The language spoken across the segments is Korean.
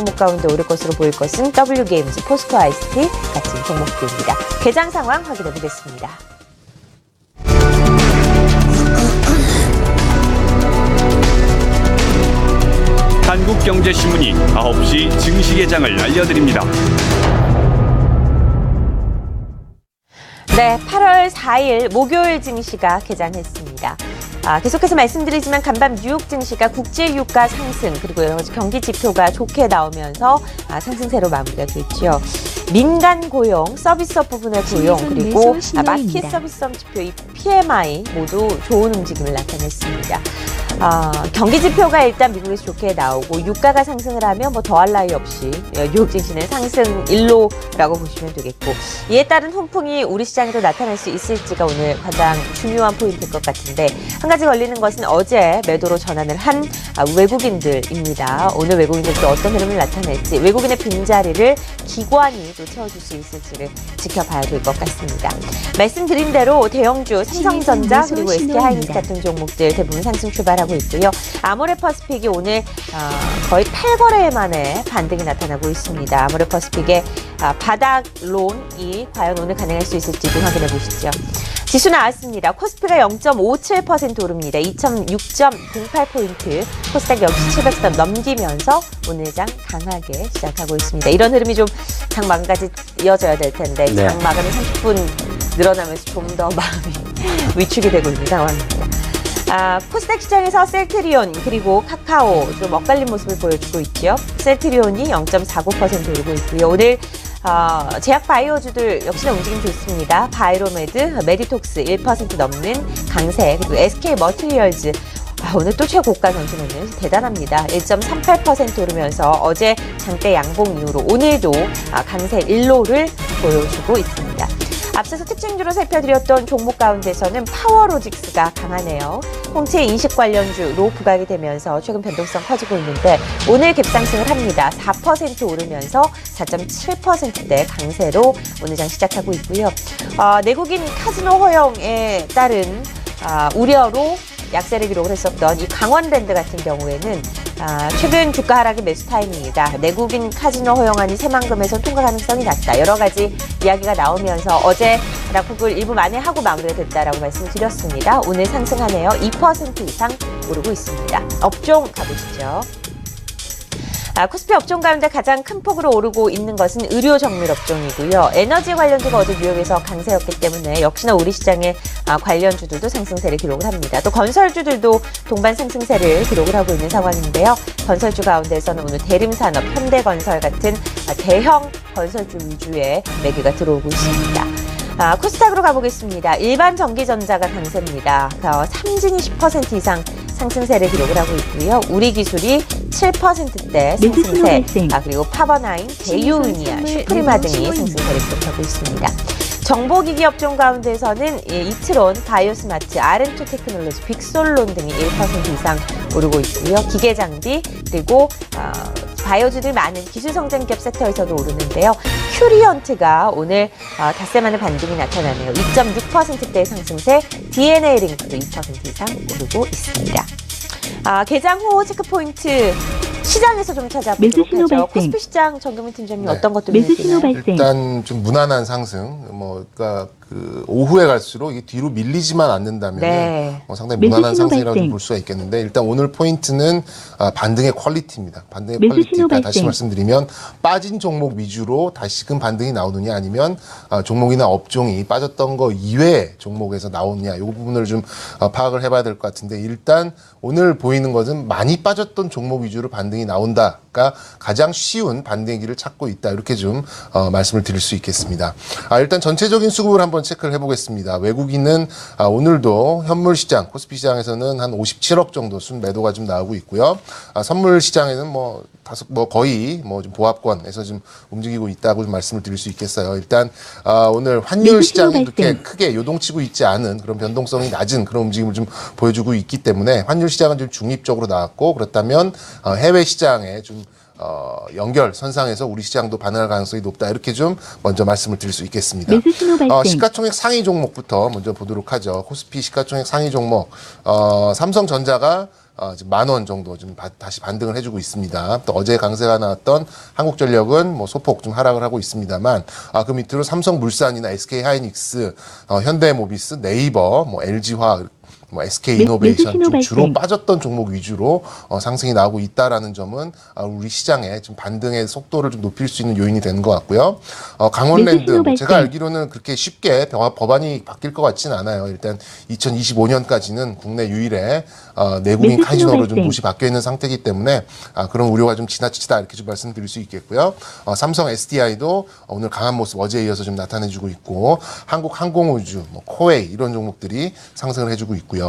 종목 가운데 오를 것으로 보일 것은 W게임즈, 포스코 ICT 같은 종목들입니다. 개장 상황 확인해 보겠습니다. 한국경제신문이 9시 증시 개장을 알려드립니다. 네, 8월 4일 목요일 증시가 개장했습니다. 계속해서 말씀드리지만 간밤 뉴욕 증시가 국제 유가 상승 그리고 여러 가지 경기 지표가 좋게 나오면서 상승세로 마무리가 됐죠. 민간 고용, 서비스업 부분의 고용 그리고 마켓 서비스업 지표 이 PMI 모두 좋은 움직임을 나타냈습니다. 경기 지표가 일단 미국에서 좋게 나오고 유가가 상승을 하면 뭐 더할 나위 없이 뉴욕 증시는 상승 일로라고 보시면 되겠고 이에 따른 훈풍이 우리 시장에도 나타날 수 있을지가 오늘 가장 중요한 포인트일 것 같은데 한 가지 걸리는 것은 어제 매도로 전환을 한 외국인들입니다. 오늘 외국인들 또 어떤 흐름을 나타낼지 외국인의 빈자리를 기관이 또 채워줄 수 있을지를 지켜봐야 될 것 같습니다. 말씀드린 대로 대형주 삼성전자 그리고 SK하이닉스 같은 종목들 대부분 상승 출발하고 있고요. 아모레퍼시픽이 오늘 거의 8거래 만에 반등이 나타나고 있습니다. 아모레퍼시픽의 바닥론이 과연 오늘 가능할 수 있을지도 확인해 보시죠. 지수 나왔습니다. 코스피가 0.57% 오릅니다. 2006.08포인트. 코스닥 역시 700선 넘기면서 오늘 장 강하게 시작하고 있습니다. 이런 흐름이 좀 장 마감까지 이어져야 될 텐데 네. 장 마감이 30분 늘어나면서 좀 더 마음이 위축이 되고 있는 상황입니다. 코스닥 시장에서 셀트리온 그리고 카카오 좀 엇갈린 모습을 보여주고 있죠. 셀트리온이 0.49% 오르고 있고요. 오늘 제약 바이오주들 역시나 움직임 좋습니다. 바이로메드, 메디톡스 1% 넘는 강세 그리고 SK 머티리얼즈 오늘 또 최고가 전신오늘 대단합니다. 1.38% 오르면서 어제 장대 양봉 이후로 오늘도 강세 일로를 보여주고 있습니다. 앞서서 특징주로 살펴드렸던 종목 가운데서는 파워로직스가 강하네요. 홍채 인식 관련주로 부각이 되면서 최근 변동성 커지고 있는데 오늘 갭상승을 합니다. 4% 오르면서 4.7%대 강세로 오늘 장 시작하고 있고요. 내국인 카지노 허용에 따른 우려로 약세를 기록을 했었던 이 강원랜드 같은 경우에는 최근 주가 하락의 매수 타이밍이다. 내국인 카지노 허용안이 새만금에서 통과 가능성이 낮다. 여러 가지 이야기가 나오면서 어제 하락폭을 일부 만회하고 마무리가 됐다라고 말씀을 드렸습니다. 오늘 상승하네요. 2% 이상 오르고 있습니다. 업종 가보시죠. 코스피 업종 가운데 가장 큰 폭으로 오르고 있는 것은 의료 정밀 업종이고요. 에너지 관련주가 어제 뉴욕에서 강세였기 때문에 역시나 우리 시장의 관련주들도 상승세를 기록을 합니다. 또 건설주들도 동반 상승세를 기록을 하고 있는 상황인데요. 건설주 가운데서는 오늘 대림산업, 현대건설 같은 대형 건설주 위주의 매기가 들어오고 있습니다. 코스닥으로 가보겠습니다. 일반 전기전자가 강세입니다. 삼진이 10% 이상 상승세를 기록을 하고 있고요. 우리기술이 7%대 상승세, 그리고 파버나인, 대유이니아, 슈프리마 등이 상승세를 기록하고 있습니다. 정보기기 업종 가운데서는 이트론, 바이오스마트, RM2 테크놀로지, 빅솔론 등이 1% 이상 오르고 있고요. 기계장비 그리고 바이오주들 많은 기술성장 기업 섹터에서도 오르는데요. 큐리언트가 오늘 닷새 만에 반등이 나타나네요. 2.6%대의 상승세, DNA 링크도 2% 이상 오르고 있습니다. 개장 후 체크포인트 시장에서 좀 찾아보도록 하죠. 코스피 시장 정경민 팀장님 어떤 것들 눈에 띄나요? 일단 좀 무난한 상승. 그러니까 오후에 갈수록 이게 뒤로 밀리지만 않는다면 상당히 무난한 상승이라고 좀 볼 수가 있겠는데 일단 오늘 포인트는 반등의 퀄리티입니다. 반등의 퀄리티. 그러니까 다시 말씀드리면 빠진 종목 위주로 다시금 반등이 나오느냐 아니면 종목이나 업종이 빠졌던 거 이외의 종목에서 나오느냐 이 부분을 좀 파악을 해봐야 될 것 같은데 일단 오늘 보이는 것은 많이 빠졌던 종목 위주로 반등이 나온다가 가장 쉬운 반등의 길을 찾고 있다 이렇게 좀 말씀을 드릴 수 있겠습니다. 일단 전체적인 수급을 한번 체크를 해보겠습니다. 외국인은 오늘도 현물 시장, 코스피 시장에서는 한 57억 정도 순 매도가 좀 나오고 있고요. 선물 시장에는 거의 좀 보합권에서 좀 움직이고 있다고 좀 말씀을 드릴 수 있겠어요. 일단 오늘 환율 시장이 그렇게 크게 요동치고 있지 않은 그런 변동성이 낮은 그런 움직임을 좀 보여주고 있기 때문에 환율 시장은 좀 중립적으로 나왔고 그렇다면 해외 시장에 좀 연결선상에서 우리 시장도 반응할 가능성이 높다. 이렇게 좀 먼저 말씀을 드릴 수 있겠습니다. 매수 신호 발생. 시가총액 상위 종목부터 먼저 보도록 하죠. 코스피 시가총액 상위 종목 삼성전자가 지금 10,000원 정도 좀 다시 반등을 해주고 있습니다. 또 어제 강세가 나왔던 한국전력은 뭐 소폭 좀 하락을 하고 있습니다만, 그 밑으로 삼성물산이나 SK하이닉스, 현대모비스, 네이버, 뭐 LG화학, 뭐 SK이노베이션 좀 주로 빠졌던 종목 위주로 상승이 나오고 있다라는 점은 우리 시장의 좀 반등의 속도를 좀 높일 수 있는 요인이 되는 것 같고요. 강원랜드 뭐 제가 알기로는 그렇게 쉽게 법안이 바뀔 것 같지는 않아요. 일단 2025년까지는 국내 유일의 내국인 카지노로 좀 도시 바뀌어 있는 상태이기 때문에 그런 우려가 좀 지나치다 이렇게 좀 말씀드릴 수 있겠고요. 삼성 SDI도 오늘 강한 모습 어제에 이어서 좀 나타내주고 있고, 한국항공우주, 뭐 코웨이 이런 종목들이 상승을 해주고 있고요.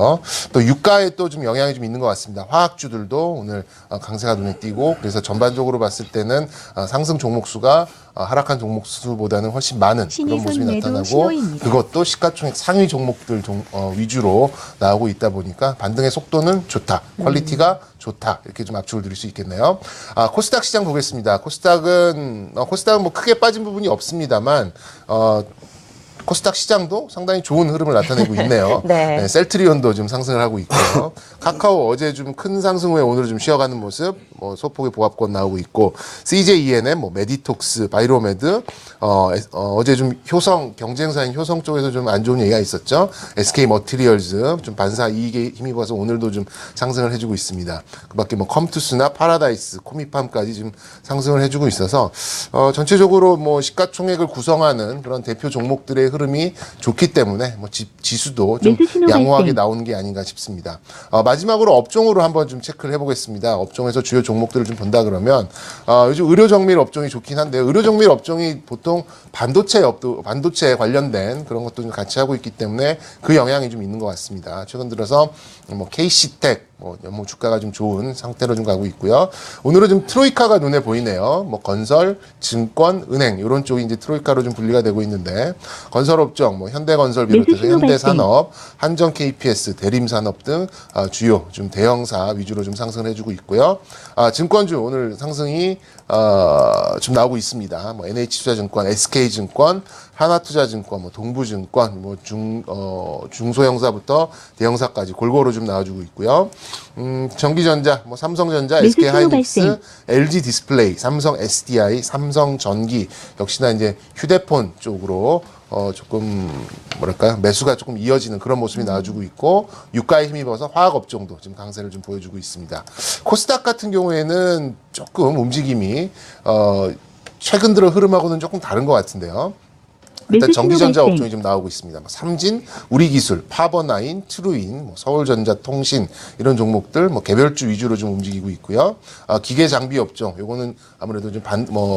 또 유가에 또 좀 영향이 좀 있는 것 같습니다. 화학주들도 오늘 강세가 눈에 띄고, 그래서 전반적으로 봤을 때는 상승 종목 수가 하락한 종목 수보다는 훨씬 많은 그런 모습이 나타나고, 그것도 시가총액 상위 종목들 위주로 나오고 있다 보니까 반등의 속도는 좋다, 퀄리티가 좋다, 이렇게 좀 압축을 드릴 수 있겠네요. 코스닥 시장 보겠습니다. 코스닥은 뭐 크게 빠진 부분이 없습니다만 코스닥 시장도 상당히 좋은 흐름을 나타내고 있네요. 네. 셀트리온도 좀 상승을 하고 있고요. 카카오 어제 좀 큰 상승 후에 오늘 좀 쉬어가는 모습, 뭐 소폭의 보합권 나오고 있고, CJENM, 뭐 메디톡스, 바이로메드, 어제 좀 경쟁사인 효성 쪽에서 좀 안 좋은 얘기가 있었죠. SK 머티리얼즈 좀 반사 이익에 힘입어서 오늘도 좀 상승을 해주고 있습니다. 그밖에 뭐 컴투스나 파라다이스, 코미팜까지 지금 상승을 해주고 있어서 전체적으로 뭐 시가총액을 구성하는 그런 대표 종목들의 흐름이 좋기 때문에 뭐 지수도 좀 양호하게 나오는 게 아닌가 싶습니다. 마지막으로 업종으로 한번 좀 체크를 해보겠습니다. 업종에서 주요 종목들을 좀 본다 그러면 요즘 의료정밀 업종이 좋긴 한데, 의료정밀 업종이 보통 반도체 관련된 그런 것도 좀 같이 하고 있기 때문에 그 영향이 좀 있는 것 같습니다. 최근 들어서 뭐 KC텍 연목 주가가 좀 좋은 상태로 좀 가고 있고요. 오늘은 좀 트로이카가 눈에 보이네요. 뭐 건설, 증권, 은행 이런 쪽이 이제 트로이카로 좀 분리가 되고 있는데, 건설업종 뭐 현대건설 비롯해서 현대산업, 한전 KPS, 대림산업 등 주요 좀 대형사 위주로 좀 상승을 해주고 있고요. 증권주 오늘 상승이 좀 나오고 있습니다. 뭐 NH투자증권, SK증권, 하나투자증권, 뭐 동부증권, 뭐 중소형사부터 대형사까지 골고루 좀 나와주고 있고요. 전기전자, 뭐 삼성전자, SK하이닉스, LG디스플레이, 삼성 SDI, 삼성전기 역시나 이제 휴대폰 쪽으로 조금 뭐랄까요, 매수가 조금 이어지는 그런 모습이 나와주고 있고, 유가에 힘입어서 화학업종도 지금 강세를 좀 보여주고 있습니다. 코스닥 같은 경우에는 조금 움직임이 최근 들어 흐름하고는 조금 다른 것 같은데요. 일단 전기전자 업종이 좀 나오고 있습니다. 삼진, 우리기술, 파버나인, 트루인, 뭐 서울전자통신 이런 종목들 뭐 개별주 위주로 좀 움직이고 있고요. 기계 장비 업종, 요거는 아무래도 좀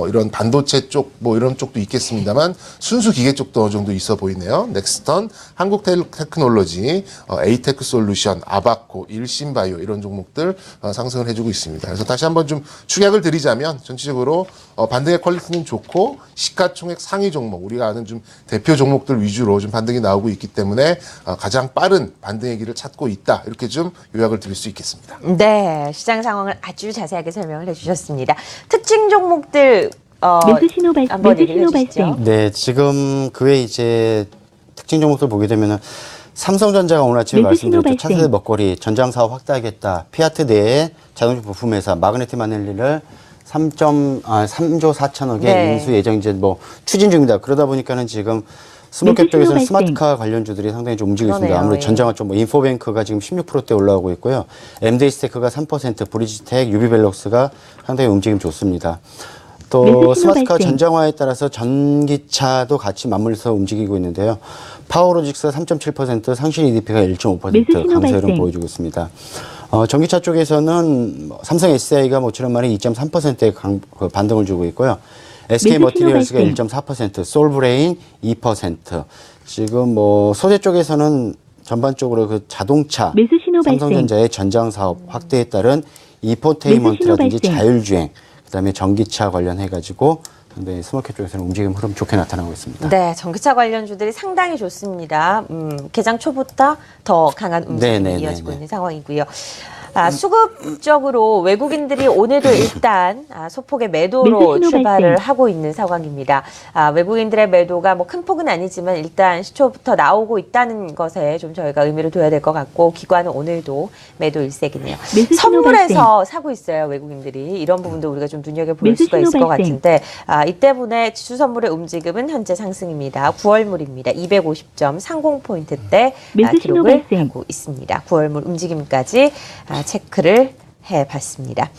이런 반도체 쪽 뭐 이런 쪽도 있겠습니다만 순수 기계 쪽도 어느 정도 있어 보이네요. 넥스턴, 한국테크놀로지, 에이테크솔루션, 아바코, 일신바이오 이런 종목들 상승을 해주고 있습니다. 그래서 다시 한번 좀 축약을 드리자면 전체적으로 반등의 퀄리티는 좋고, 시가총액 상위 종목, 우리가 아는 좀 대표 종목들 위주로 좀 반등이 나오고 있기 때문에 가장 빠른 반등의 길을 찾고 있다, 이렇게 좀 요약을 드릴 수 있겠습니다. 네, 시장 상황을 아주 자세하게 설명을 해주셨습니다. 특징 종목들 매수 신호 발생. 한번 얘기해 주시죠. 네, 지금 그 외에 이제 특징 종목들 보게 되면은 삼성전자가 오늘 아침에 말씀드렸죠. 차세대 먹거리 전장 사업 확대하겠다. 피아트 내에 자동차 부품 회사 마그네티 마넬리를 3조 4천억의 네. 인수 예정 이제 뭐 추진 중입니다. 그러다 보니까는 지금 스몰캡 쪽에서는 스마트카 관련주들이 상당히 좀 움직이고 있습니다. 아무래도 전장은 좀 인포뱅크가 지금 16%대 올라오고 있고요. MD스테크가 3%, 브리지텍, 유비벨럭스가 상당히 움직임 좋습니다. 또 스마트카 전장화에 따라서 전기차도 같이 맞물려서 움직이고 있는데요. 파워로직스가 3.7%, 상실 EDP가 1.5% 강세 흐름 보여주고 있습니다. 전기차 쪽에서는 삼성 SDI가 모처럼 말해 2.3%의 반등을 주고 있고요. SK 머티리얼스가 1.4%, 솔브레인 2%. 지금 뭐 소재 쪽에서는 전반적으로 그 자동차, 삼성전자의 전장 사업 확대에 따른 인포테인먼트라든지 자율주행, 그다음에 전기차 관련해가지고 상당히 스몰캡 쪽에서는 움직임 흐름 좋게 나타나고 있습니다. 네, 전기차 관련주들이 상당히 좋습니다. 개장 초부터 더 강한 움직임이 이어지고 있는 상황이고요. 수급적으로 외국인들이 오늘도 일단 소폭의 매도로 출발을 하고 있는 상황입니다. 외국인들의 매도가 뭐 큰 폭은 아니지만 일단 시초부터 나오고 있다는 것에 좀 저희가 의미를 둬야 될 것 같고 기관은 오늘도 매도 일색이네요. 선물에서 사고 있어요, 외국인들이. 이런 부분도 우리가 좀 눈여겨볼 수가 있을 것 같은데 이 때문에 지수 선물의 움직임은 현재 상승입니다. 9월물입니다. 250점 상공포인트대 기록을 하고 있습니다. 9월물 움직임까지 체크를 해봤습니다.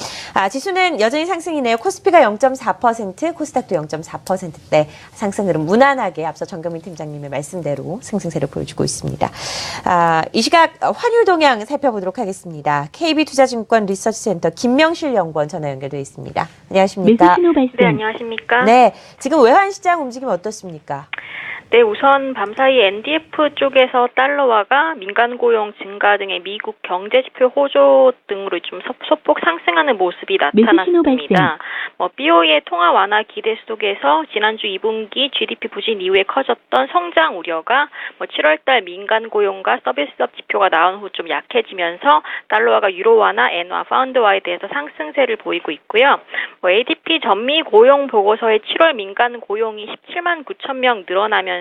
지수는 여전히 상승이네요. 코스피가 0.4%, 코스닥도 0.4%대 상승률은 무난하게 앞서 정경민 팀장님의 말씀대로 승승세를 보여주고 있습니다. 이 시각 환율 동향 살펴보도록 하겠습니다. KB투자증권 리서치센터 김명실 연구원 전화 연결되어 있습니다. 안녕하십니까? 네, 안녕하십니까? 네, 지금 외환시장 움직임 어떻습니까? 네, 우선 밤사이 NDF 쪽에서 달러화가 민간 고용 증가 등의 미국 경제 지표 호조 등으로 좀 소폭 상승하는 모습이 나타났습니다. BOE의 통화 완화 기대 속에서 지난주 2분기 GDP 부진 이후에 커졌던 성장 우려가 7월달 민간 고용과 서비스업 지표가 나온 후 좀 약해지면서 달러화가 유로화나 엔화, 파운드화에 대해서 상승세를 보이고 있고요. ADP 전미 고용 보고서의 7월 민간 고용이 17만 9천 명 늘어나면서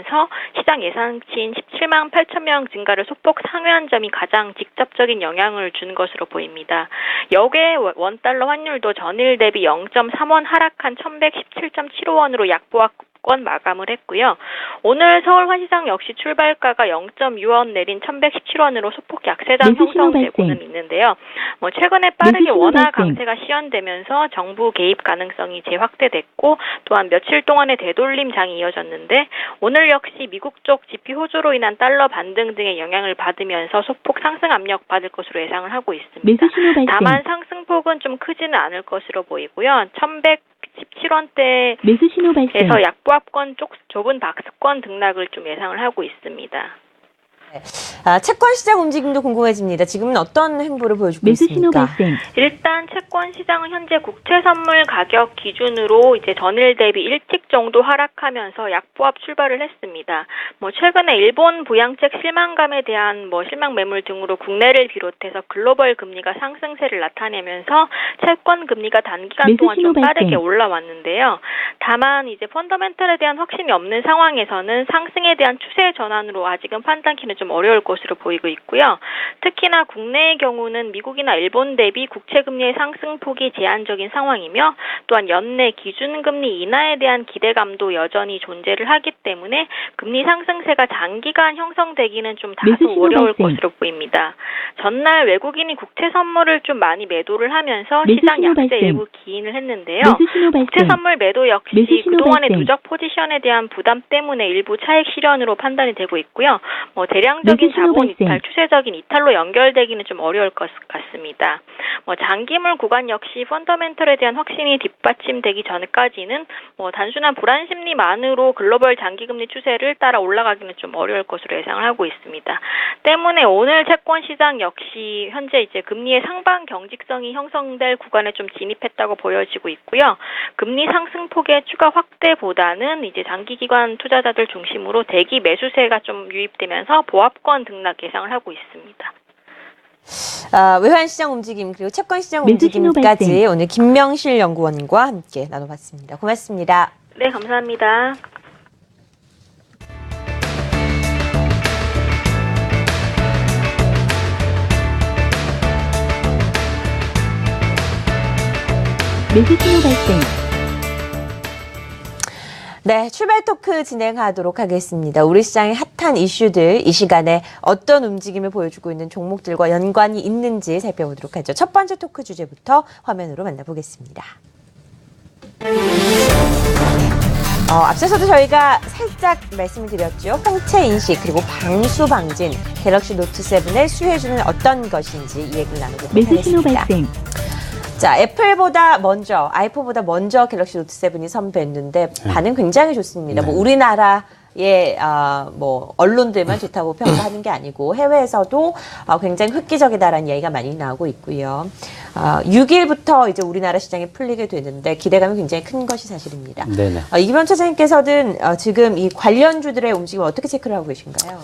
시장 예상치인 17만 8천 명 증가를 소폭 상회한 점이 가장 직접적인 영향을 준 것으로 보입니다. 역외 원달러 환율도 전일 대비 0.3원 하락한 1117.75원으로 약보합권 마감을 했고요. 오늘 서울 환시장 역시 출발가가 0.6원 내린 1117원으로 소폭 약세장 형성되고는 있는데요. 최근에 빠르게 원화 강세가 시현되면서 정부 개입 가능성이 재확대됐고 또한 며칠 동안의 되돌림장이 이어졌는데 오늘 역시 미국 쪽 지표 호조로 인한 달러 반등 등의 영향을 받으면서 소폭 상승 압력 받을 것으로 예상을 하고 있습니다. 다만 상승폭은 좀 크지는 않을 것으로 보이고요. 1117원대에서 약보합권 쪽 좁은 박스권 등락을 좀 예상을 하고 있습니다. 채권 시장 움직임도 궁금해집니다. 지금은 어떤 행보를 보여주고 있습니까? 일단 채권 시장은 현재 국채 선물 가격 기준으로 이제 전일 대비 1틱 정도 하락하면서 약보합 출발을 했습니다. 최근에 일본 부양책 실망감에 대한 실망 매물 등으로 국내를 비롯해서 글로벌 금리가 상승세를 나타내면서 채권 금리가 단기간 동안 좀 빠르게 올라왔는데요. 다만 이제 펀더멘털에 대한 확신이 없는 상황에서는 상승에 대한 추세 전환으로 아직은 판단키는 좀 어려울 것으로 보이고 있고요. 특히나 국내의 경우는 미국이나 일본 대비 국채금리의 상승폭이 제한적인 상황이며 또한 연내 기준금리 인하에 대한 기대감도 여전히 존재를 하기 때문에 금리 상승세가 장기간 형성되기는 좀 다소 어려울 것으로 보입니다. 전날 외국인이 국채 선물을 좀 많이 매도를 하면서 시장 약세 일부 기인을 했는데요. 국채 선물 매도 역시 그동안의 누적 포지션에 대한 부담 때문에 일부 차익 실현으로 판단이 되고 있고요. 대량적인 자본 이탈, 추세적인 이탈로 연결되기는 좀 어려울 것 같습니다. 장기물 구간 역시 펀더멘털에 대한 확신이 뒷받침되기 전까지는 단순한 불안 심리만으로 글로벌 장기금리 추세를 따라 올라가기는 좀 어려울 것으로 예상을 하고 있습니다. 때문에 오늘 채권 시장 역시 현재 이제 금리의 상방 경직성이 형성될 구간에 좀 진입했다고 보여지고 있고요. 금리 상승폭의 추가 확대보다는 이제 장기기관 투자자들 중심으로 대기 매수세가 좀 유입되면서 보합권 등락 예상을 하고 있습니다. 외환시장 움직임 그리고 채권시장 움직임까지 오늘 김명실 연구원과 함께 나눠봤습니다. 고맙습니다. 네, 감사합니다. 매수신호 발생. 네, 출발 토크 진행하도록 하겠습니다. 우리 시장의 핫한 이슈들 이 시간에 어떤 움직임을 보여주고 있는 종목들과 연관이 있는지 살펴보도록 하죠. 첫 번째 토크 주제부터 화면으로 만나보겠습니다. 앞서서도 저희가 살짝 말씀을 드렸죠. 홍채 인식 그리고 방수 방진 갤럭시 노트 7의 수혜주는 어떤 것인지 이 얘기를 나누도록 하겠습니다. 자, 애플보다 먼저, 아이폰보다 먼저 갤럭시 노트 7이 선보였는데 반응 굉장히 좋습니다. 네. 우리나라의 언론들만 좋다고 평가하는 게 아니고 해외에서도 굉장히 획기적이다라는 얘기가 많이 나오고 있고요. 6일부터 이제 우리나라 시장에 풀리게 되는데 기대감이 굉장히 큰 것이 사실입니다. 네네. 이기범 차장님께서는 지금 이 관련주들의 움직임을 어떻게 체크를 하고 계신가요?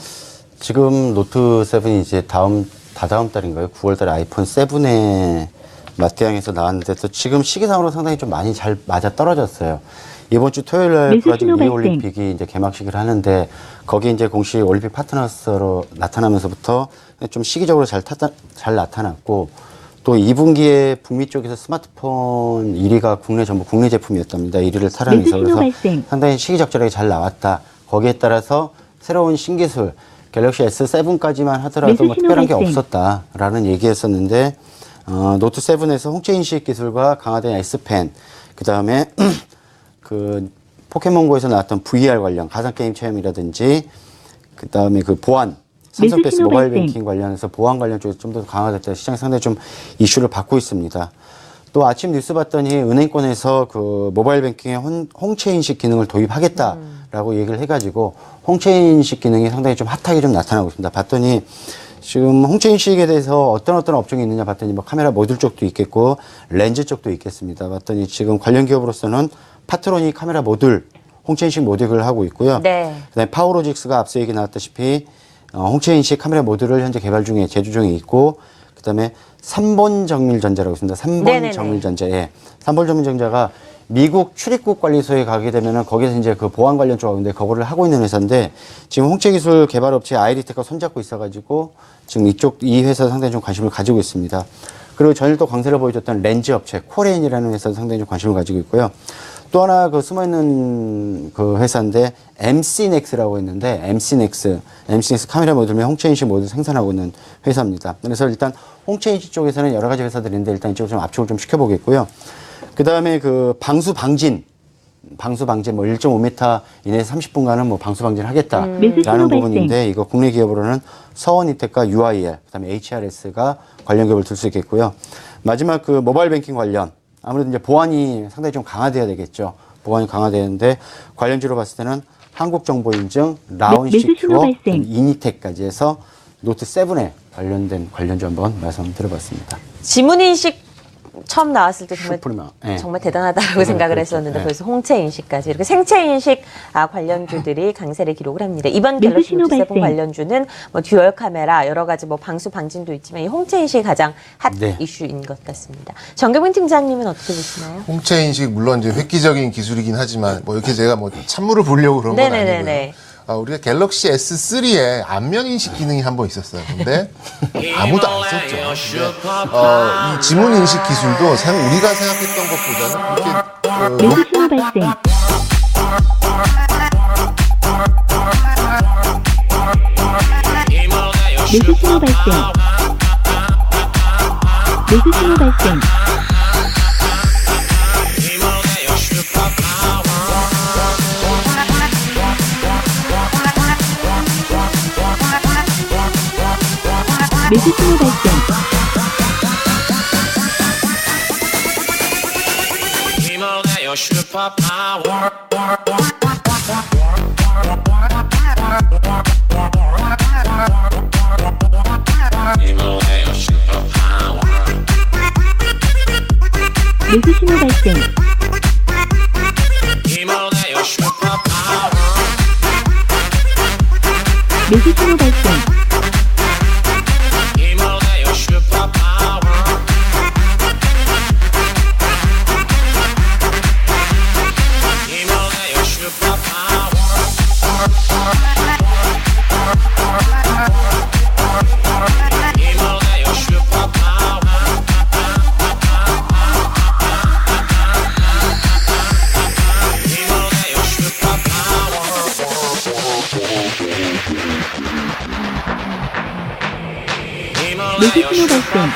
지금 노트 7이 이제 다음 다다음 달인가요? 9월 달에 아이폰 7에 맞대항해서 나왔는데 또 지금 시기상으로 상당히 좀 많이 잘 맞아 떨어졌어요. 이번 주 토요일 날 브라질 리올림픽이 이제 개막식을 하는데 거기 이제 공식 올림픽 파트너스로 나타나면서부터 좀 시기적으로 잘 나타났고 또 2분기에 북미 쪽에서 스마트폰 1위가 국내 전부 국내 제품이었답니다. 1위를 탈환해서 그래서 상당히 시기적절하게 잘 나왔다. 거기에 따라서 새로운 신기술 갤럭시 S7까지만 하더라도 뭐 특별한 게 없었다라는 얘기였었는데 노트 7에서 홍채 인식 기술과 강화된 S펜 그 다음에 그 포켓몬고에서 나왔던 VR 관련 가상게임 체험이라든지 그 다음에 그 보안 삼성페이스 모바일 뱅킹 관련해서 보안 관련 쪽에 좀 더 강화됐다. 시장이 상당히 좀 이슈를 받고 있습니다. 또 아침 뉴스 봤더니 은행권에서 그 모바일 뱅킹에 홍채 인식 기능을 도입하겠다라고 얘기를 해가지고 홍채 인식 기능이 상당히 좀 핫하게 좀 나타나고 있습니다. 봤더니 지금 홍채 인식에 대해서 어떤 업종이 있느냐 봤더니 뭐 카메라 모듈 쪽도 있겠고 렌즈 쪽도 있겠습니다. 봤더니 지금 관련 기업으로서는 파트론이 카메라 모듈 홍채 인식 모듈을 하고 있고요. 네. 그다음에 파워로직스가 앞서 얘기 나왔다시피 홍채 인식 카메라 모듈을 현재 개발 중에 제조 중에 있고 그다음에 삼본정밀전자라고 있습니다. 삼본정밀전자. 예. 삼본정밀전자가 미국 출입국 관리소에 가게 되면은 거기서 이제 그 보안 관련 쪽인데 그거를 하고 있는 회사인데 지금 홍채 기술 개발 업체 아이리텍과 손잡고 있어가지고 지금 이 회사 상당히 좀 관심을 가지고 있습니다. 그리고 전일 또 광세를 보여줬던 렌즈 업체 코레인이라는 회사도 상당히 좀 관심을 가지고 있고요. 또 하나 그 숨어있는 그 회사인데 MC넥스라고 있는데 MC넥스 카메라 모듈 홍채 인식 모듈 생산하고 있는 회사입니다. 그래서 일단 홍채 인식 쪽에서는 여러 가지 회사들인데 일단 이쪽으로 좀 압축을 좀 시켜보겠고요. 그 다음에 그 방수 방진 뭐 1.5m 이내에서 30분간은 뭐 방수 방진 하겠다라는 부분인데 이거 국내 기업으로는 서원이텍과 UIL, 그다음에 HRS가 관련 기업을 들 수 있겠고요. 마지막 그 모바일 뱅킹 관련 아무래도 이제 보안이 상당히 좀 강화돼야 되겠죠. 보안이 강화되는데 관련주로 봤을 때는 한국정보인증, 라온시큐어, 이니텍까지 해서 노트 7에 관련된 관련주 한번 말씀드려봤습니다. 지문인식 처음 나왔을 때 정말, 네. 정말 대단하다고 생각을 그렇죠. 했었는데 네. 벌써 홍채 인식까지 이렇게 생체 인식 관련주들이 강세를 기록을 합니다. 이번 갤럭시 노트 7 관련주는 뭐 듀얼 카메라 여러 가지 뭐 방수 방진도 있지만 이 홍채 인식이 가장 핫 네. 이슈인 것 같습니다. 정경민 팀장님은 어떻게 보시나요? 홍채 인식 물론 이제 획기적인 기술이긴 하지만 뭐 이렇게 제가 뭐 찬물을 보려고 그런 건 아니고요. 우리가 갤럭시 S3에 안면 인식 기능이 한번 있었어요. 근데 아무도 안 썼죠. 근데, 이 지문 인식 기술도 우리가 생각했던 것보다는 그렇게 매수 신호 발생. 매수 신호 발생. 매수 신호 발생. 매수 신호 발생. 매수 신호 발생. 매수 신호 발생. 매수 신호 발생.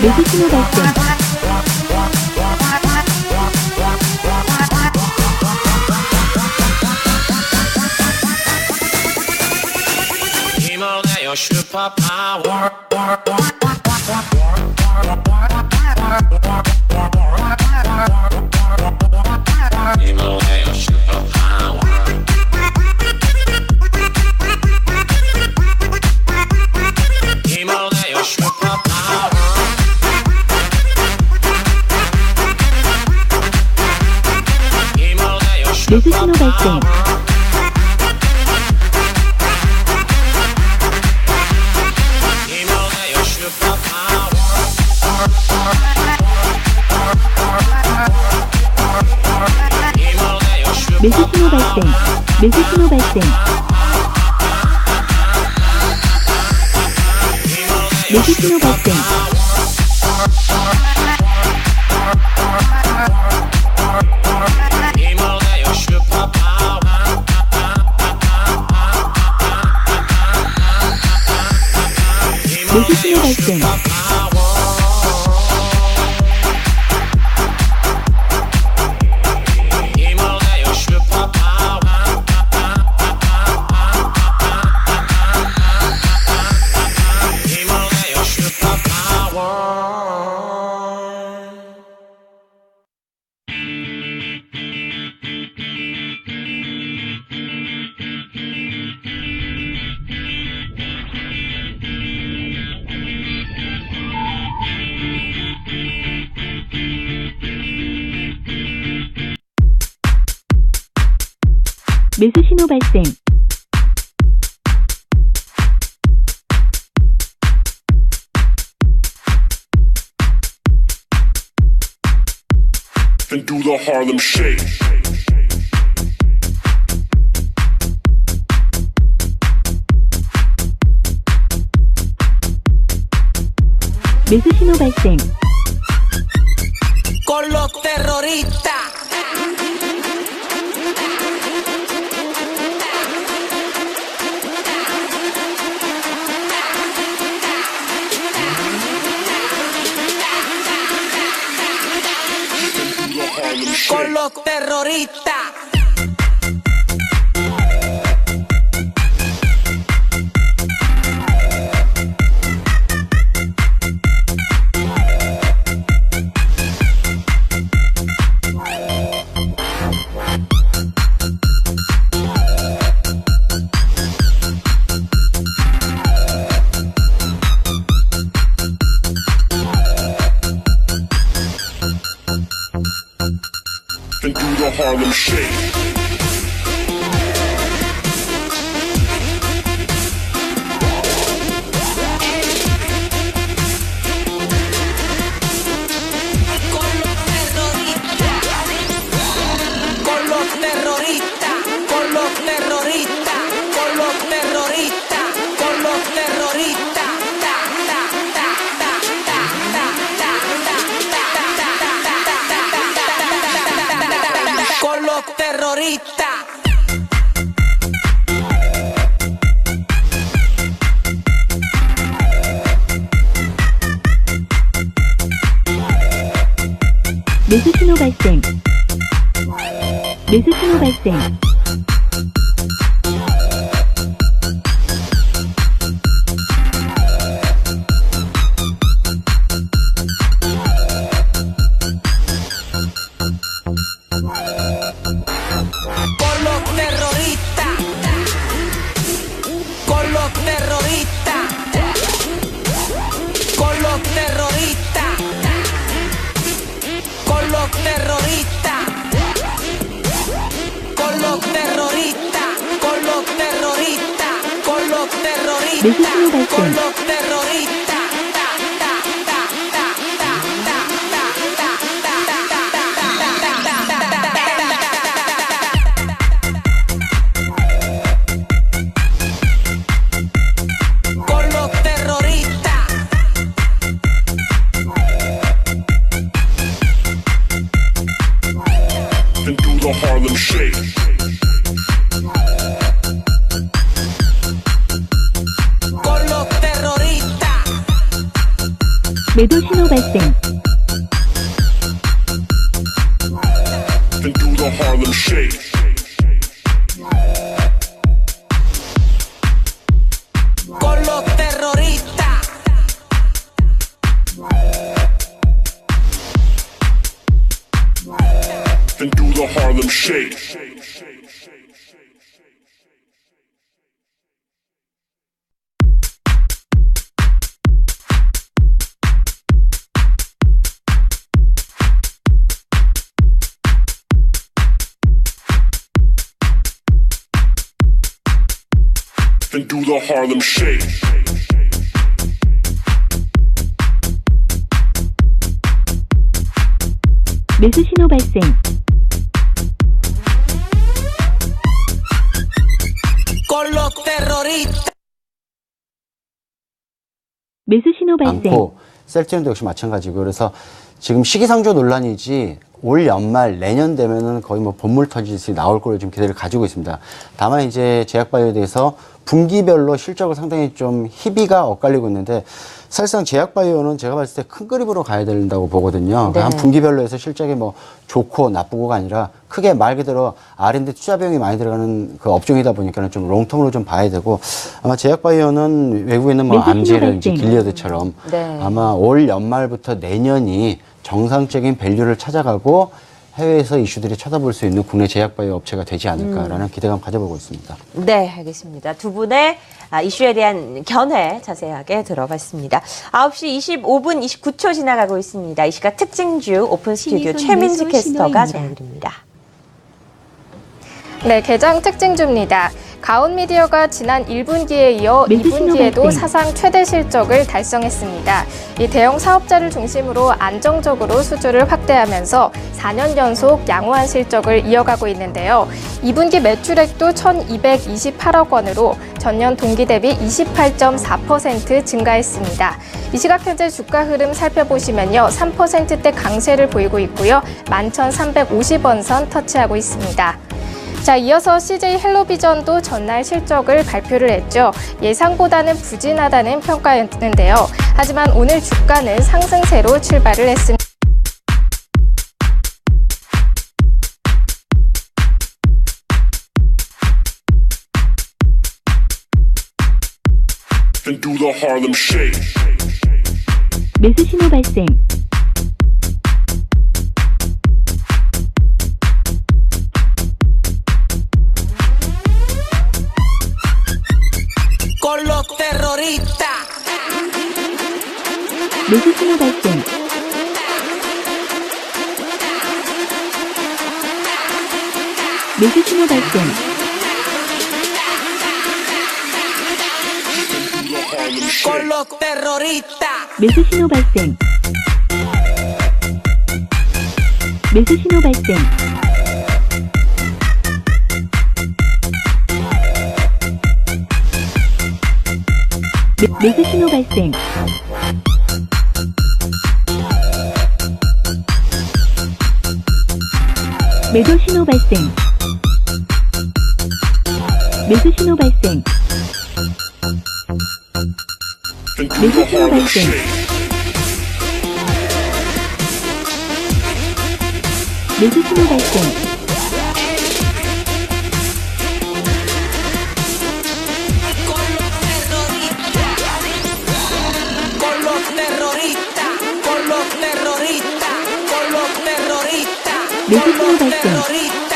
매수 신호 발생. 발생. 매수 신호 발생. 매수 신호 발생. 매수 신호 발생. 매수 신호 발생. 매수 신호 발생. And do the Harlem Shake. 매수 신호 발생. Con los terroristas. Con los terroristas. And do the Harlem Shake. 매수 신호 발생. 매수 신호 발생. 매수 신호 발생. And do the Harlem Shake. 매도 신호 발생. And do the Harlem Shake. Con los terroristas. And do the Harlem Shake. and do the Harlem Shake. 매수 신호 발생. Con los terroristas. 매수 신호 발생. 않고 셀트리온도 역시 마찬가지고 그래서 지금 시기상조 논란이지 올 연말 내년 되면은 거의 뭐 본물 터지듯이 나올 걸로 지금 기대를 가지고 있습니다. 다만 이제 제약바이오에 대해서 분기별로 실적을 상당히 좀 희비가 엇갈리고 있는데 사실상 제약바이오는 제가 봤을 때 큰 그림으로 가야 된다고 보거든요. 네. 한 분기별로 해서 실적이 뭐 좋고 나쁘고가 아니라 크게 말 그대로 R&D 투자 비용이 많이 들어가는 그 업종이다 보니까는 좀 롱텀으로 좀 봐야 되고 아마 제약바이오는 외국에 있는 뭐 암제라든지 길리어드처럼 네. 아마 올 연말부터 내년이 정상적인 밸류를 찾아가고 해외에서 이슈들이 쳐다볼 수 있는 국내 제약바이오 업체가 되지 않을까라는 기대감 가져보고 있습니다. 네, 알겠습니다. 두 분의 이슈에 대한 견해 자세하게 들어봤습니다. 9시 25분 29초 지나가고 있습니다. 이 시각 특징주 오픈 스튜디오 최민지 캐스터가 전해드립니다. 네, 개장 특징주입니다. 가온미디어가 지난 1분기에 이어 2분기에도 사상 최대 실적을 달성했습니다. 이 대형 사업자를 중심으로 안정적으로 수주를 확대하면서 4년 연속 양호한 실적을 이어가고 있는데요. 2분기 매출액도 1,228억 원으로 전년 동기 대비 28.4% 증가했습니다. 이 시각 현재 주가 흐름 살펴보시면요. 3%대 강세를 보이고 있고요. 11,350원 선 터치하고 있습니다. 자, 이어서 CJ 헬로비전도 전날 실적을 발표를 했죠. 예상보다는 부진하다는 평가였는데요. 하지만 오늘 주가는 상승세로 출발을 했습니다. And do the Harlem Shake. 매수 신호 발생. Con los terroristas. 매수 신호 발생. 매수 신호 발생. Con los terroristas. 매수 신호 발생. 매수 신호 발생. 매수 신호 발생. 매도 신호 발생. 매수 신호 발생. And do 매수 the 신호 Harlem 발생. Shake. 매수 신호 발생. Con los terroristas. Con los terroristas. Con los terroristas. 매수 Con 신호 los 발생. terroristas.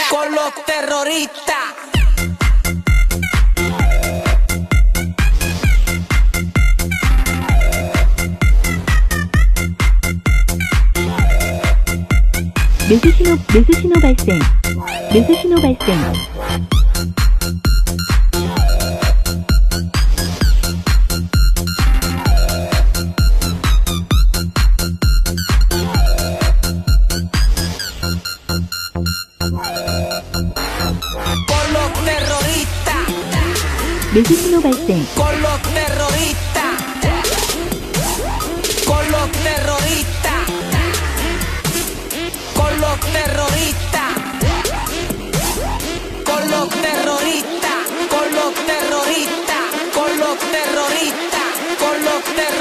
Con los terroristas. 매수 신호 발생. 매수 신호 발생. Con los terroristas. 매수 신호 발생. Con los terroristas. Con los terroristas. Con los terroristas. Con los terroristas. Con los terroristas. Con los terroristas. Con los terroristas.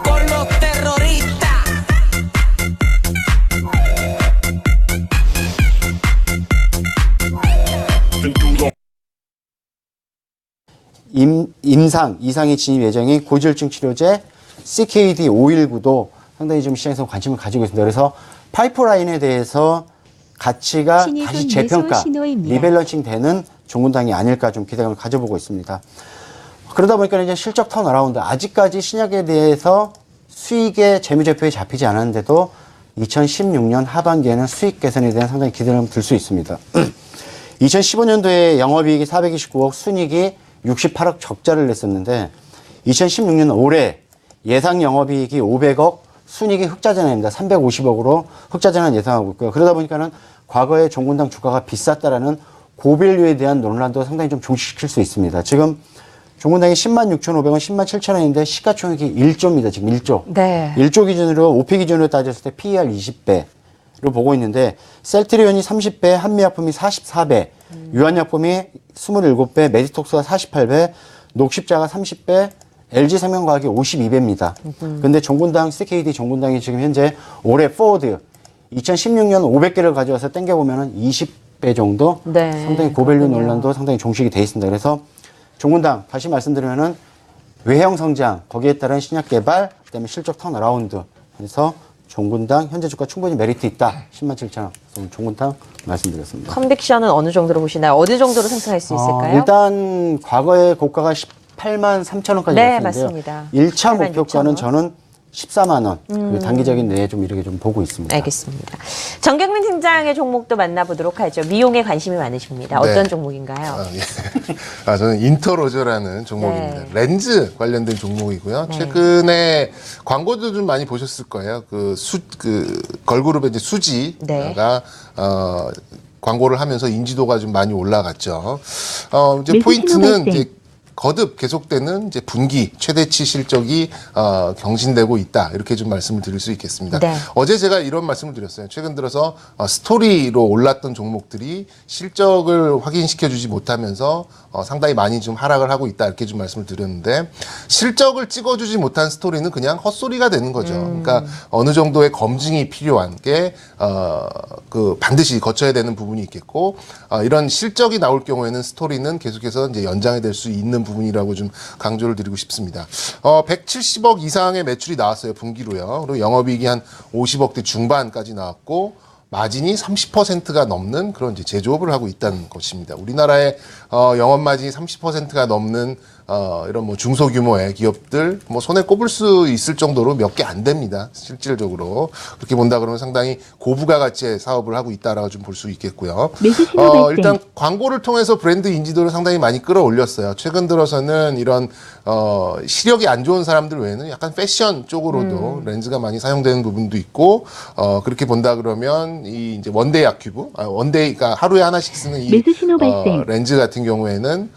Con los terroristas. And do the 임상, 이상이 진입 예정인 고지혈증 치료제 CKD519도 상당히 좀 시장에서 관심을 가지고 있습니다. 그래서 파이프라인에 대해서 가치가 신일본 다시 재평가, 신호입니다. 리밸런싱 되는 종군당이 아닐까 좀 기대감을 가져보고 있습니다. 그러다 보니까 이제 실적 턴어라운드, 아직까지 신약에 대해서 수익의 재무제표에 잡히지 않았는데도 2016년 하반기에는 수익 개선에 대한 상당히 기대감을 들 수 있습니다. 2015년도에 영업이익이 429억, 순이익이 68억 적자를 냈었는데 2016년 올해 예상 영업이익이 500억, 순이익이 흑자전환입니다. 350억으로 흑자전환 예상하고 있고요. 그러다 보니까는 과거에 종군당 주가가 비쌌다라는 고밸류에 대한 논란도 상당히 좀 종식시킬 수 있습니다. 지금 종군당이 106,500원, 107,000원인데 시가총액이 1조입니다. 지금 1조. 네. 1조 기준으로, OP 기준으로 따졌을 때 PER 20배로 보고 있는데 셀트리온이 30배, 한미약품이 44배, 유한약품이 27배, 메디톡스가 48배, 녹십자가 30배, LG생명과학이 52배입니다. 근데 종군당, CKD 종군당이 지금 현재 올해 포워드 2016년 500개를 가져와서 땡겨보면은 20배 정도 네, 상당히 고밸류 그렇군요. 논란도 상당히 종식이 돼 있습니다. 그래서 종군당 다시 말씀드리면은 외형 성장, 거기에 따른 신약 개발, 그다음에 실적 턴어라운드. 그래서 종군당 현재 주가 충분히 메리트 있다. 107,000원. 그래서 종군당 말씀드렸습니다. 컨빅션은 어느 정도로 보시나요? 어느 정도로 상승할 수 있을까요? 일단 과거의 고가가 18만 3천 원까지 네, 갔었는데요. 맞습니다. 1차 18만 목표가는 6천 원. 저는 14만 원. 그 단기적인 내에 좀 이렇게 좀 보고 있습니다. 알겠습니다. 정경민 팀장의 종목도 만나보도록 하죠. 미용에 관심이 많으십니다. 네. 어떤 종목인가요? 저는 인터로저라는 종목입니다. 네. 렌즈 관련된 종목이고요. 네. 최근에 광고도 좀 많이 보셨을 거예요. 걸그룹의 이제 수지가 네. 광고를 하면서 인지도가 좀 많이 올라갔죠. 이제 매수 포인트는 신호 발생. 이제 거듭 계속되는 이제 분기 최대치 실적이 경신되고 있다, 이렇게 좀 말씀을 드릴 수 있겠습니다. 네. 어제 제가 이런 말씀을 드렸어요. 최근 들어서 스토리로 올랐던 종목들이 실적을 확인시켜주지 못하면서 상당히 많이 좀 하락을 하고 있다, 이렇게 좀 말씀을 드렸는데, 실적을 찍어주지 못한 스토리는 그냥 헛소리가 되는 거죠. 그러니까 어느 정도의 검증이 필요한 게 반드시 거쳐야 되는 부분이 있겠고, 이런 실적이 나올 경우에는 스토리는 계속해서 이제 연장이 될 수 있는 부분이라고 좀 강조를 드리고 싶습니다. 170억 이상의 매출이 나왔어요, 분기로요. 그리고 영업이익이 한 50억대 중반까지 나왔고, 마진이 30%가 넘는 그런 이제 제조업을 하고 있다는 것입니다. 우리나라의 영업 마진이 30%가 넘는 이런 뭐 중소규모의 기업들 뭐 손에 꼽을 수 있을 정도로 몇 개 안 됩니다. 실질적으로 그렇게 본다 그러면 상당히 고부가 가치의 사업을 하고 있다라고 좀 볼 수 있겠고요. 매수 신호 발생. 일단 광고를 통해서 브랜드 인지도를 상당히 많이 끌어올렸어요. 최근 들어서는 이런 시력이 안 좋은 사람들 외에는 약간 패션 쪽으로도 렌즈가 많이 사용되는 부분도 있고, 그렇게 본다 그러면 이 이제 원데이 아큐브, 원데이가 하루에 하나씩 쓰는 이 매수 신호 발생. 렌즈 같은 경우에는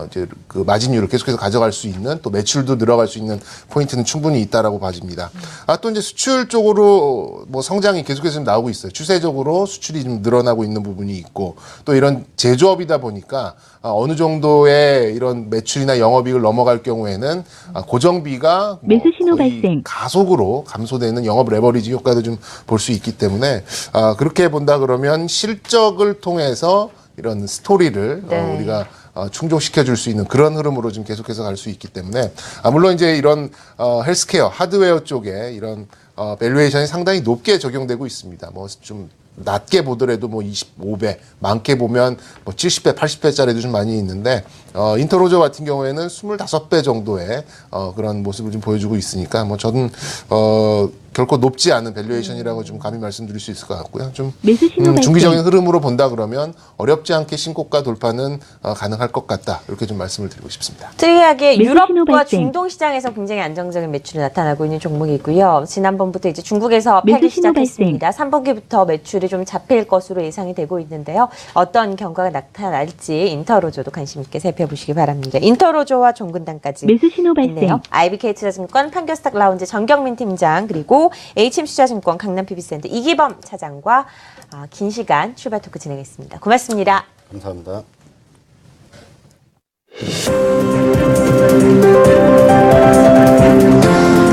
이제 그 마진율을 계속해서 가져갈 수 있는, 또 매출도 늘어갈 수 있는 포인트는 충분히 있다라고 봐집니다. 또 이제 수출 쪽으로 뭐 성장이 계속해서 좀 나오고 있어요. 추세적으로 수출이 좀 늘어나고 있는 부분이 있고, 또 이런 제조업이다 보니까 어느 정도의 이런 매출이나 영업이익을 넘어갈 경우에는 고정비가 뭐 매수 신호 거의 발생. 가속으로 감소되는 영업 레버리지 효과도 좀 볼 수 있기 때문에, 그렇게 본다 그러면 실적을 통해서 이런 스토리를 네. 우리가 충족시켜 줄 수 있는 그런 흐름으로 좀 계속해서 갈 수 있기 때문에, 물론 이제 이런 헬스케어 하드웨어 쪽에 이런 밸류에이션이 상당히 높게 적용되고 있습니다. 뭐 좀 낮게 보더라도 뭐 25배, 많게 보면 뭐 70배, 80배짜리도 좀 많이 있는데, 인터로저 같은 경우에는 25배 정도의 그런 모습을 좀 보여주고 있으니까, 뭐 저는 결코 높지 않은 밸류에이션이라고 좀 감히 말씀드릴 수 있을 것 같고요. 좀 매수 신호 발생. 중기적인 흐름으로 본다 그러면 어렵지 않게 신고가 돌파는 가능할 것 같다, 이렇게 좀 말씀을 드리고 싶습니다. 특이하게 매수 신호 유럽과 발생. 중동 시장에서 굉장히 안정적인 매출이 나타나고 있는 종목이고요. 지난번부터 이제 중국에서 매수 패기 신호 시작했습니다. 3분기부터 매출이 좀 잡힐 것으로 예상이 되고 있는데요. 어떤 경과가 나타날지 인터로저도 관심 있게 살펴보시기 바랍니다. 인터로저와 종군당까지 매수 신호 발생. 있네요. IBK투자증권 판교스탁 라운지 정경민 팀장, 그리고 HM투자증권 강남PB센터 이기범 차장과 긴 시간 출발 토크 진행했습니다. 고맙습니다. 감사합니다.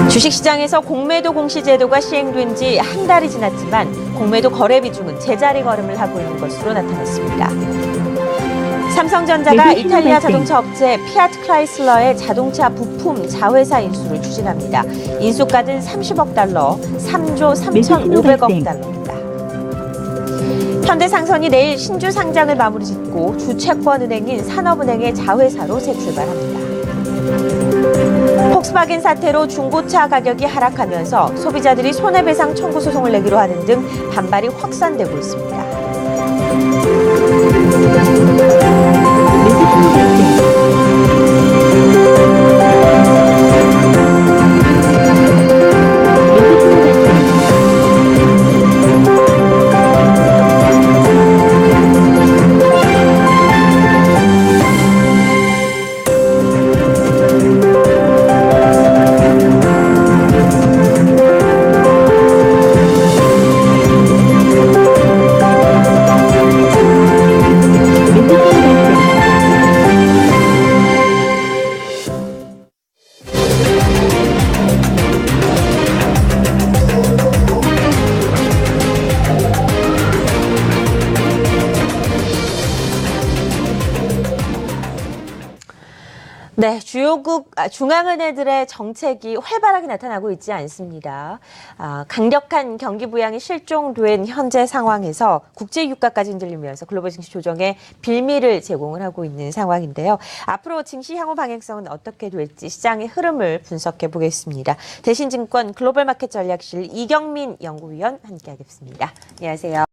주식시장에서 공매도 공시제도가 시행된 지 한 달이 지났지만 공매도 거래 비중은 제자리 걸음을 하고 있는 것으로 나타났습니다. 삼성전자가 매수 신호 이탈리아 발생. 자동차 업체 피아트 크라이슬러의 자동차 부품 자회사 인수를 추진합니다. 인수가는 30억 달러, 3조 매수 신호 3,500억 발생. 달러입니다. 현대상선이 내일 신주 상장을 마무리 짓고 주채권은행인 산업은행의 자회사로 새 출발합니다. 폭스바겐 사태로 중고차 가격이 하락하면서 소비자들이 손해배상 청구 소송을 내기로 하는 등 반발이 확산되고 있습니다. 네, 주요국 중앙은행들의 정책이 활발하게 나타나고 있지 않습니다. 강력한 경기 부양이 실종된 현재 상황에서 국제 유가까지 흔들리면서 글로벌 증시 조정에 빌미를 제공을 하고 있는 상황인데요. 앞으로 증시 향후 방향성은 어떻게 될지 시장의 흐름을 분석해 보겠습니다. 대신증권 글로벌마켓 전략실 이경민 연구위원 함께하겠습니다. 안녕하세요.